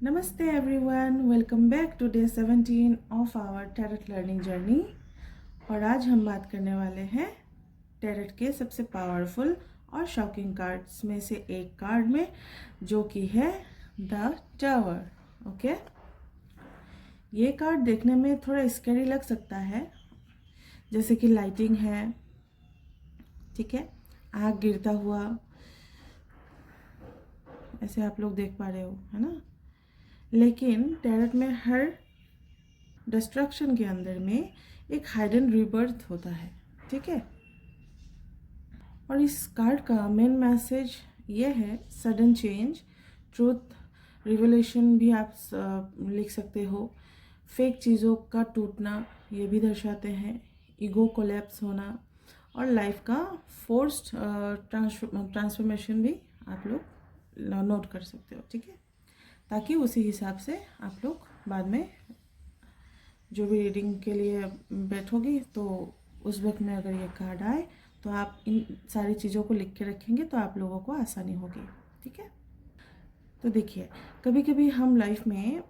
Namaste everyone, welcome back to day 17 of our tarot learning journey। और आज हम बात करने वाले हैं टैरेट के सबसे पावरफुल और शॉकिंग कार्ड्स में से एक कार्ड में, जो कि है द टावर। ओके, ये कार्ड देखने में थोड़ा स्कैरी लग सकता है, जैसे कि लाइटिंग है, ठीक है, आग गिरता हुआ, ऐसे आप लोग देख पा रहे हो, है ना। लेकिन टैरेट में हर डिस्ट्रक्शन के अंदर में एक हाइडन रीबर्थ होता है, ठीक है। और इस कार्ड का मेन मैसेज ये है सडन चेंज, ट्रूथ रिवलेशन भी आप लिख सकते हो, फेक चीज़ों का टूटना ये भी दर्शाते हैं, ईगो कोलैप्स होना और लाइफ का फोर्स्ड ट्रांसफॉर्मेशन भी आप लोग नोट कर सकते हो, ठीक है। ताकि उसी हिसाब से आप लोग बाद में जो भी रीडिंग के लिए बैठोगी तो उस वक्त में अगर ये कार्ड आए तो आप इन सारी चीज़ों को लिख के रखेंगे तो आप लोगों को आसानी होगी, ठीक है। तो देखिए, कभी कभी हम लाइफ में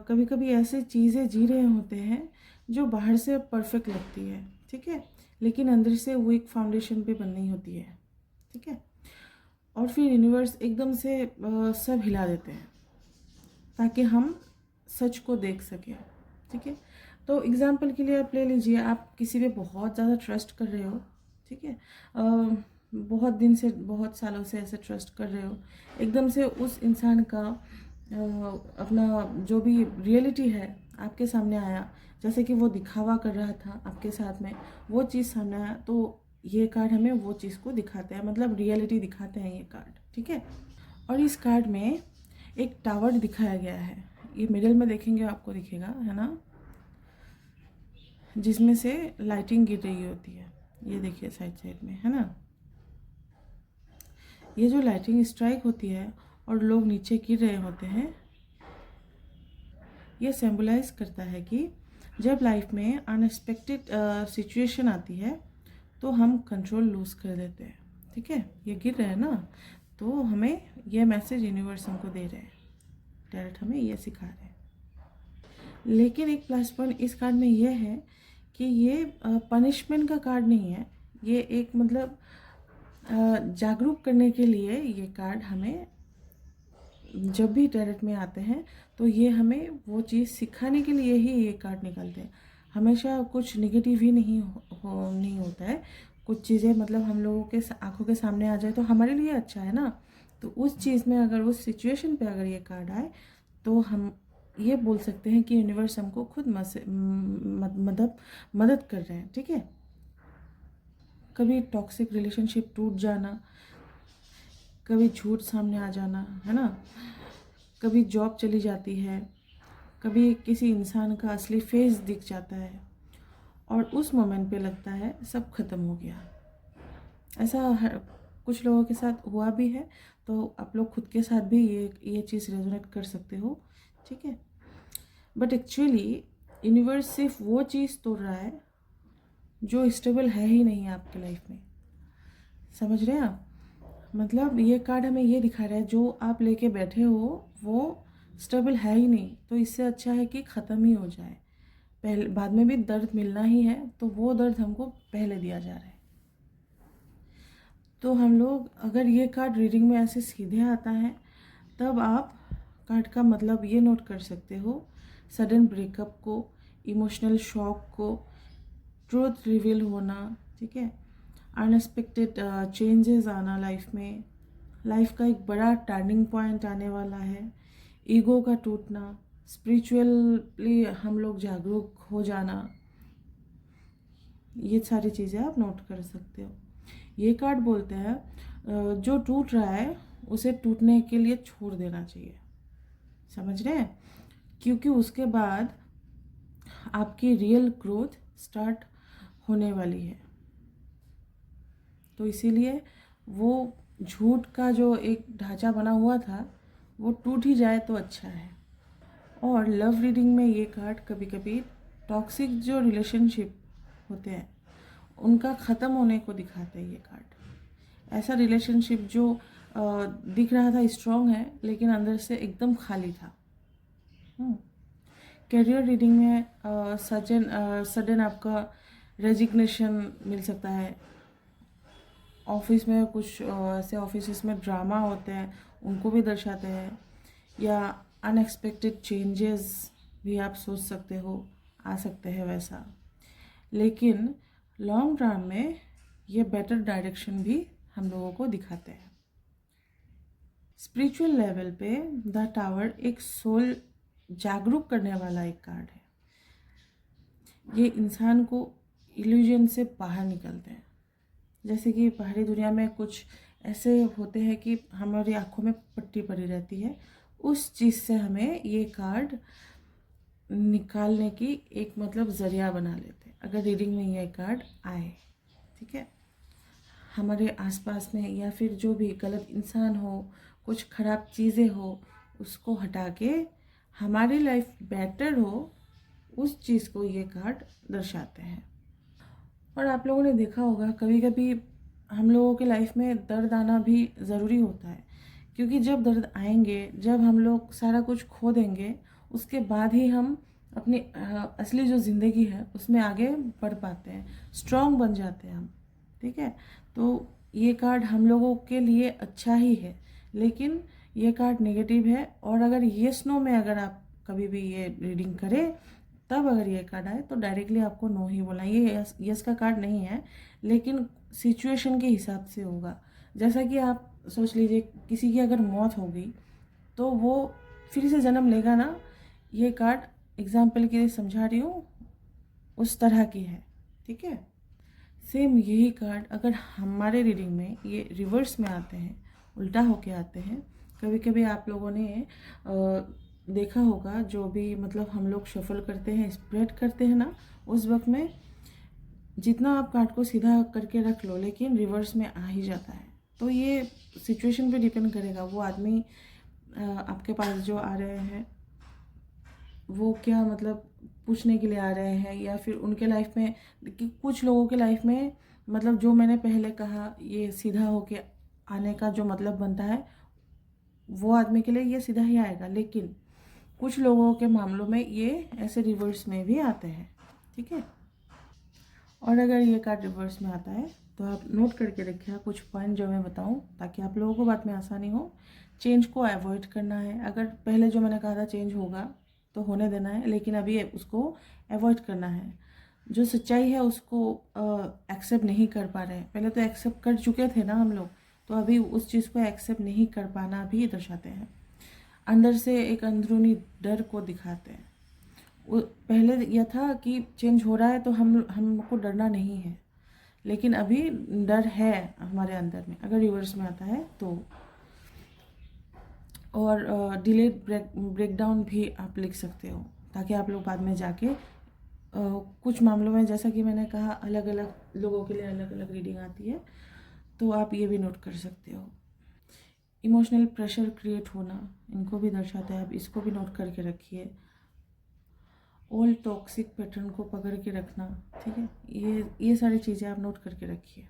कभी कभी ऐसे चीज़ें जी रहे होते हैं जो बाहर से परफेक्ट लगती है, ठीक है, लेकिन अंदर से वीक फाउंडेशन पे बननी होती है, ठीक है। और फिर यूनिवर्स एकदम से सब हिला देते हैं ताकि हम सच को देख सकें, ठीक है। तो एग्जाम्पल के लिए आप ले लीजिए, आप किसी पे बहुत ज़्यादा ट्रस्ट कर रहे हो, ठीक है, बहुत दिन से, बहुत सालों से ऐसे ट्रस्ट कर रहे हो, एकदम से उस इंसान का अपना जो भी रियलिटी है आपके सामने आया, जैसे कि वो दिखावा कर रहा था आपके साथ में, वो चीज़ सामने आया, तो ये कार्ड हमें वो चीज़ को दिखाते हैं, मतलब रियलिटी दिखाते हैं ये कार्ड, ठीक है। और इस कार्ड में एक टावर दिखाया गया है, ये मिडिल में देखेंगे आपको दिखेगा, है ना, जिसमें से लाइटिंग गिर रही होती है, ये देखिए साइड साइड में, है ना। ये जो लाइटिंग स्ट्राइक होती है और लोग नीचे गिर रहे होते हैं, ये सिंबलाइज करता है कि जब लाइफ में अनएक्सपेक्टेड सिचुएशन आती है तो हम कंट्रोल लूज कर देते हैं, ठीक है। ये गिर रहे हैं ना, तो हमें ये मैसेज यूनिवर्स हमको दे रहे हैं, टैरेट हमें ये सिखा रहे हैं। लेकिन एक प्लस पॉइंट इस कार्ड में ये है कि ये पनिशमेंट का कार्ड नहीं है, ये एक मतलब जागरूक करने के लिए ये कार्ड हमें जब भी टैरेट में आते हैं तो ये हमें वो चीज़ सिखाने के लिए ही ये कार्ड निकलते हैं। हमेशा कुछ निगेटिव ही नहीं होता है, कुछ चीज़ें मतलब हम लोगों के आंखों के सामने आ जाए तो हमारे लिए अच्छा है ना। तो उस चीज़ में अगर उस सिचुएशन पे अगर ये कार्ड आए तो हम ये बोल सकते हैं कि यूनिवर्स हमको खुद मदद कर रहे हैं, ठीक है। कभी टॉक्सिक रिलेशनशिप टूट जाना, कभी झूठ सामने आ जाना, है ना, कभी जॉब चली जाती है, कभी किसी इंसान का असली फेस दिख जाता है और उस मोमेंट पे लगता है सब खत्म हो गया। ऐसा कुछ लोगों के साथ हुआ भी है, तो आप लोग खुद के साथ भी ये चीज़ रेजोनेट कर सकते हो, ठीक है। बट एक्चुअली यूनिवर्स सिर्फ वो चीज़ तोड़ रहा है जो स्टेबल है ही नहीं आपकी लाइफ में, समझ रहे हैं आप। मतलब ये कार्ड हमें ये दिखा रहा है जो आप लेके बैठे हो वो स्टेबल है ही नहीं, तो इससे अच्छा है कि ख़त्म ही हो जाए। पहले बाद में भी दर्द मिलना ही है, तो वो दर्द हमको पहले दिया जा रहा है। तो हम लोग अगर ये कार्ड रीडिंग में ऐसे सीधे आता है तब आप कार्ड का मतलब ये नोट कर सकते हो, सडन ब्रेकअप को, इमोशनल शॉक को, ट्रूथ रिवील होना, ठीक है, अनएक्सपेक्टेड चेंजेस आना लाइफ में, लाइफ का एक बड़ा टर्निंग पॉइंट आने वाला है, ईगो का टूटना, स्पिरिचुअली हम लोग जागरूक हो जाना, ये सारी चीज़ें आप नोट कर सकते हो। ये कार्ड बोलते हैं जो टूट रहा है उसे टूटने के लिए छोड़ देना चाहिए, समझ रहे हैं, क्योंकि उसके बाद आपकी रियल ग्रोथ स्टार्ट होने वाली है। तो इसीलिए वो झूठ का जो एक ढांचा बना हुआ था वो टूट ही जाए तो अच्छा है। और लव रीडिंग में ये कार्ड कभी कभी टॉक्सिक जो रिलेशनशिप होते हैं उनका ख़त्म होने को दिखाते हैं ये कार्ड। ऐसा रिलेशनशिप जो दिख रहा था स्ट्रॉन्ग है, लेकिन अंदर से एकदम खाली था। करियर रीडिंग में सडन आपका रेजिग्नेशन मिल सकता है। ऑफिस में कुछ ऐसे ऑफिस में ड्रामा होते हैं, उनको भी दर्शाते हैं। या अनएक्सपेक्टेड चेंजेस भी आप सोच सकते हो, आ सकते हैं वैसा। लेकिन लॉन्ग रन में ये बेटर डायरेक्शन भी हम लोगों को दिखाते हैं। स्पिरिचुअल लेवल पे द टावर एक सोल जागरूक करने वाला एक कार्ड है। ये इंसान को इल्यूजन से बाहर निकलते हैं। जैसे कि बाहरी दुनिया में कुछ ऐसे होते हैं कि हमारी आंखों में पट्टी पड़ी रहती है, उस चीज़ से हमें ये कार्ड निकालने की एक मतलब ज़रिया बना लेते हैं अगर रीडिंग में ये कार्ड आए। ठीक है, हमारे आसपास में या फिर जो भी गलत इंसान हो, कुछ ख़राब चीज़ें हो, उसको हटा के हमारी लाइफ बेटर हो, उस चीज़ को ये कार्ड दर्शाते हैं। और आप लोगों ने देखा होगा कभी कभी हम लोगों के लाइफ में दर्द आना भी ज़रूरी होता है, क्योंकि जब दर्द आएंगे, जब हम लोग सारा कुछ खो देंगे, उसके बाद ही हम अपनी असली जो ज़िंदगी है उसमें आगे बढ़ पाते हैं, स्ट्रॉन्ग बन जाते हैं हम। ठीक है, तो ये कार्ड हम लोगों के लिए अच्छा ही है, लेकिन ये कार्ड नेगेटिव है। और अगर येस नो में अगर आप कभी भी ये रीडिंग करें, तब अगर ये कार्ड आए तो डायरेक्टली आपको नो ही बोलना। ये यस का कार्ड नहीं है, लेकिन सिचुएशन के हिसाब से होगा। जैसा कि आप सोच लीजिए किसी की अगर मौत हो गई तो वो फिर से जन्म लेगा ना, ये कार्ड एग्जाम्पल के लिए समझा रही हूँ, उस तरह की है। ठीक है, सेम यही कार्ड अगर हमारे रीडिंग में ये रिवर्स में आते हैं, उल्टा होके आते हैं। कभी कभी आप लोगों ने देखा होगा, जो भी मतलब हम लोग शफल करते हैं, स्प्रेड करते हैं ना, उस वक्त में जितना आप कार्ड को सीधा करके रख लो, लेकिन रिवर्स में आ ही जाता है। तो ये सिचुएशन पे डिपेंड करेगा, वो आदमी आपके पास जो आ रहे हैं वो क्या मतलब पूछने के लिए आ रहे हैं, या फिर उनके लाइफ में कि कुछ लोगों के लाइफ में मतलब जो मैंने पहले कहा, ये सीधा होके आने का जो मतलब बनता है, वो आदमी के लिए ये सीधा ही आएगा। लेकिन कुछ लोगों के मामलों में ये ऐसे रिवर्स में भी आते हैं। ठीक है, और अगर ये कार्ड रिवर्स में आता है तो आप नोट करके रखिए कुछ पॉइंट जो मैं बताऊं, ताकि आप लोगों को बाद में आसानी हो। चेंज को अवॉइड करना है। अगर पहले जो मैंने कहा था चेंज होगा तो होने देना है, लेकिन अभी उसको अवॉइड करना है। जो सच्चाई है उसको एक्सेप्ट नहीं कर पा रहे हैं, पहले तो एक्सेप्ट कर चुके थे ना हम लोग, तो अभी उस चीज़ को एक्सेप्ट नहीं कर पाना भी दर्शाते हैं। अंदर से एक अंदरूनी डर को दिखाते हैं। पहले यह था कि चेंज हो रहा है तो हमको डरना नहीं है, लेकिन अभी डर है हमारे अंदर में अगर रिवर्स में आता है तो। और डिलेड ब्रेकडाउन भी आप लिख सकते हो, ताकि आप लोग बाद में जाके कुछ मामलों में, जैसा कि मैंने कहा, अलग अलग लोगों के लिए अलग अलग रीडिंग आती है, तो आप ये भी नोट कर सकते हो। इमोशनल प्रेशर क्रिएट होना, इनको भी दर्शाता है, आप इसको भी नोट करके रखिए। ओल्ड टॉक्सिक पैटर्न को पकड़ के रखना। ठीक है, ये सारी चीज़ें आप नोट करके रखिए।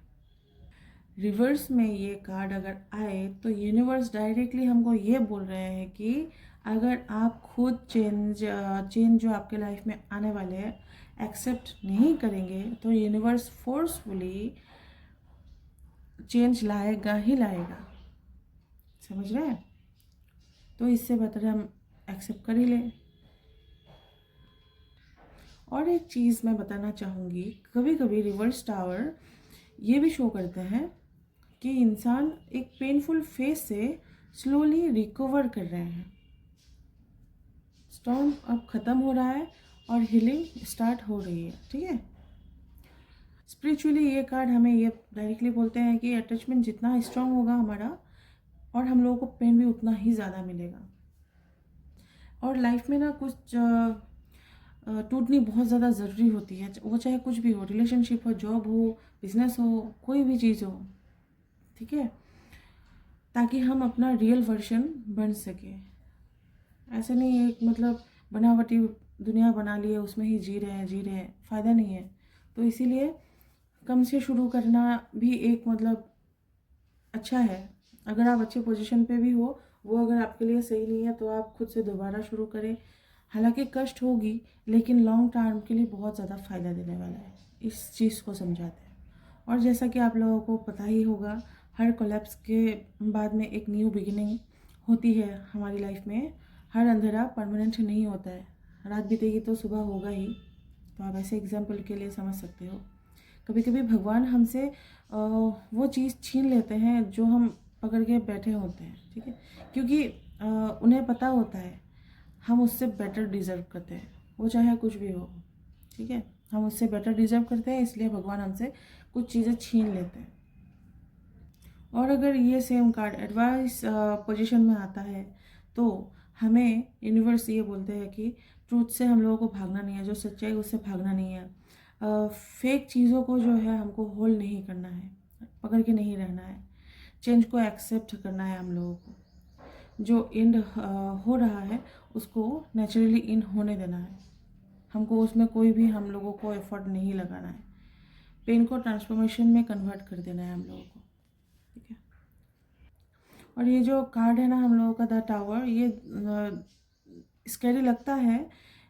रिवर्स में ये कार्ड अगर आए तो यूनिवर्स डायरेक्टली हमको ये बोल रहे हैं कि अगर आप खुद चेंज जो आपके लाइफ में आने वाले हैं एक्सेप्ट नहीं करेंगे, तो यूनिवर्स फोर्सफुली चेंज लाएगा ही लाएगा। समझ रहे हैं? तो इससे बेहतर हम एक्सेप्ट कर ही लें। और एक चीज़ मैं बताना चाहूँगी, कभी कभी रिवर्स टावर ये भी शो करते हैं कि इंसान एक पेनफुल फेज से स्लोली रिकवर कर रहे हैं। स्टॉर्म अब ख़त्म हो रहा है और हीलिंग स्टार्ट हो रही है। ठीक है, स्पिरिचुअली ये कार्ड हमें ये डायरेक्टली बोलते हैं कि अटैचमेंट जितना स्ट्रांग होगा हमारा, और हम लोगों को पेन भी उतना ही ज़्यादा मिलेगा। और लाइफ में ना कुछ टूटनी बहुत ज़्यादा ज़रूरी होती है, वो चाहे कुछ भी हो, रिलेशनशिप हो, जॉब हो, बिजनेस हो, कोई भी चीज़ हो। ठीक है, ताकि हम अपना रियल वर्जन बन सके। ऐसे नहीं एक मतलब बनावटी दुनिया बना लिए, उसमें ही जी रहे हैं, फ़ायदा नहीं है। तो इसीलिए कम से शुरू करना भी एक मतलब अच्छा है, अगर आप अच्छी पोजीशन पे भी हो, वो अगर आपके लिए सही नहीं है तो आप खुद से दोबारा शुरू करें। हालांकि कष्ट होगी, लेकिन लॉन्ग टर्म के लिए बहुत ज़्यादा फ़ायदा देने वाला है, इस चीज़ को समझाते हैं। और जैसा कि आप लोगों को पता ही होगा, हर कोलैप्स के बाद में एक न्यू बिगिनिंग होती है हमारी लाइफ में। हर अंधेरा परमानेंट नहीं होता है, रात बीतेगी तो सुबह होगा ही। तो आप ऐसे एग्जाम्पल के लिए समझ सकते हो। कभी कभी भगवान हमसे वो चीज़ छीन लेते हैं जो हम पकड़ के बैठे होते हैं, ठीक है, क्योंकि उन्हें पता होता है हम उससे बेटर डिज़र्व करते हैं, वो चाहे कुछ भी हो, ठीक है। हम उससे बेटर डिज़र्व करते हैं, इसलिए भगवान हमसे कुछ चीज़ें छीन लेते हैं। और अगर ये सेम कार्ड एडवाइस पोजीशन में आता है तो हमें यूनिवर्स ये बोलते हैं कि ट्रूथ से हम लोगों को भागना नहीं है, जो सच्चाई उससे भागना नहीं है। फेक चीज़ों को जो है हमको होल्ड नहीं करना है, पकड़ के नहीं रहना है। चेंज को एक्सेप्ट करना है हम लोगों को। जो एंड हो रहा है उसको नेचुरली इन होने देना है। हमको उसमें कोई भी हम लोगों को एफर्ट नहीं लगाना है। पेन को ट्रांसफॉर्मेशन में कन्वर्ट कर देना है हम लोगों को, ठीक है। और ये जो कार्ड है ना हम लोगों का, द टावर, ये स्कैरी लगता है,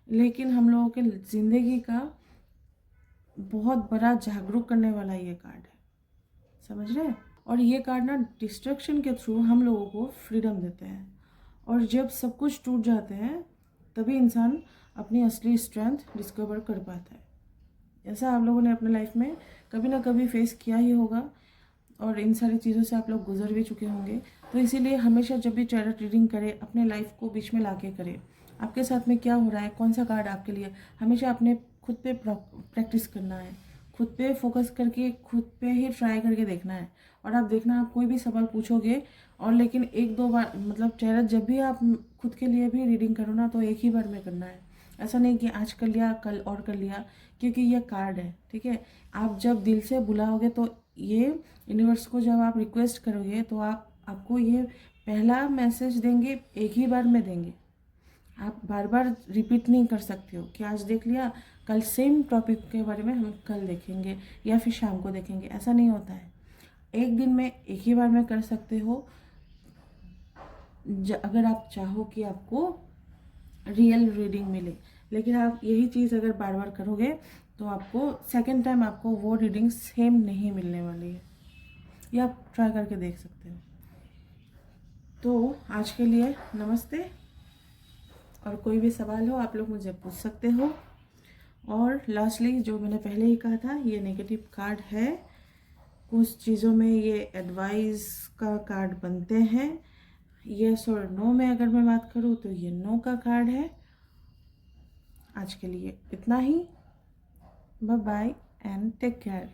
लेकिन हम लोगों के ज़िंदगी का बहुत बड़ा जागरूक करने वाला ये कार्ड है, समझ रहे हैं। और ये कार्ड ना डिस्ट्रक्शन के थ्रू हम लोगों को फ्रीडम देते हैं। और जब सब कुछ टूट जाते हैं तभी इंसान अपनी असली स्ट्रेंथ डिस्कवर कर पाता है। ऐसा आप लोगों ने अपने लाइफ में कभी ना कभी फेस किया ही होगा, और इन सारी चीज़ों से आप लोग गुजर भी चुके होंगे। तो इसीलिए हमेशा जब भी टैरो रीडिंग करें, अपने लाइफ को बीच में ला के करें। आपके साथ में क्या हो रहा है, कौन सा कार्ड आपके लिए, हमेशा अपने खुद पे प्रैक्टिस करना है, खुद पे फोकस करके खुद पे ही ट्राई करके देखना है। और आप देखना, आप कोई भी सवाल पूछोगे और लेकिन एक दो बार, मतलब टैरो जब भी आप खुद के लिए भी रीडिंग करो ना, तो एक ही बार में करना है। ऐसा नहीं कि आज कर लिया कल और कर लिया, क्योंकि ये कार्ड है, ठीक है। आप जब दिल से बुलाओगे तो ये यूनिवर्स को जब आप रिक्वेस्ट करोगे तो आपको ये पहला मैसेज देंगे, एक ही बार में देंगे। आप बार बार रिपीट नहीं कर सकते हो कि आज देख लिया, कल सेम टॉपिक के बारे में हम कल देखेंगे या फिर शाम को देखेंगे, ऐसा नहीं होता है। एक दिन में एक ही बार में कर सकते हो, अगर आप चाहो कि आपको रियल रीडिंग मिले। लेकिन आप यही चीज़ अगर बार बार करोगे तो आपको सेकेंड टाइम आपको वो रीडिंग सेम नहीं मिलने वाली है। ये आप ट्राई करके देख सकते हो। तो आज के लिए नमस्ते, और कोई भी सवाल हो आप लोग मुझे पूछ सकते हो। और लास्टली, जो मैंने पहले ही कहा था, ये नेगेटिव कार्ड है। कुछ चीज़ों में ये एडवाइस का कार्ड बनते हैं। यस और नो में अगर मैं बात करूँ तो ये नो का कार्ड है। आज के लिए इतना ही। Bye bye and take care.